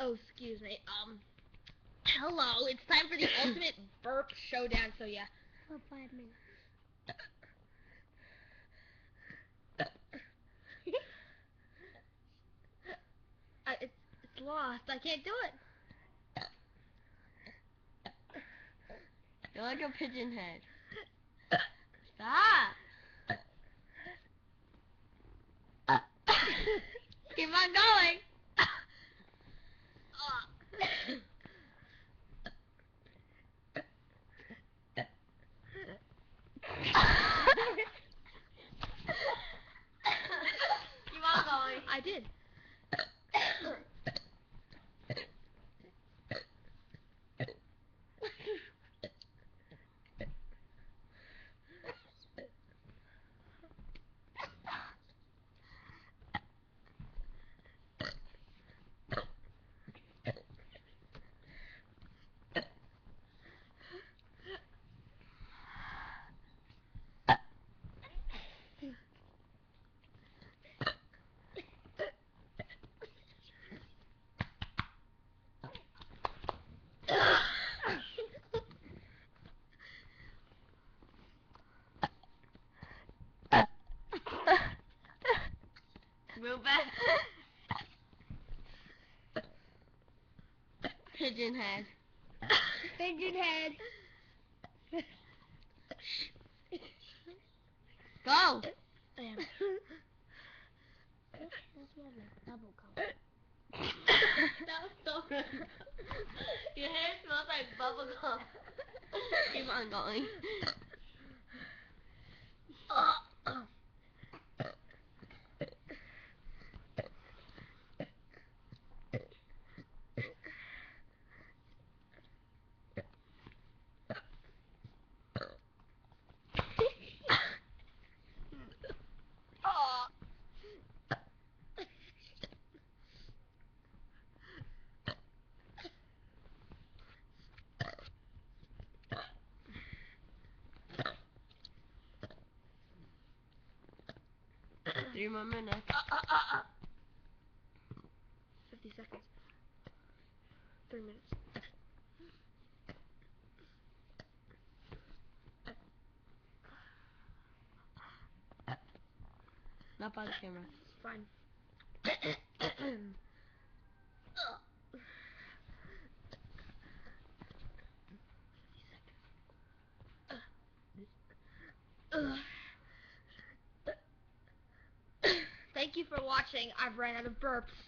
Oh, excuse me. Hello. It's time for the ultimate burp showdown. So yeah. For 5 minutes. It's lost. I can't do it. You're like a pigeon head. Stop. Keep on going. Keep on going. I did. Move back. Pigeon head. Pigeon head. Go. Damn. That was so good. Your hair smells like bubblegum. Keep on going. Three more minutes. 50 seconds. 3 minutes. Not by the camera. Fine. Thank you for watching. I've ran out of burps.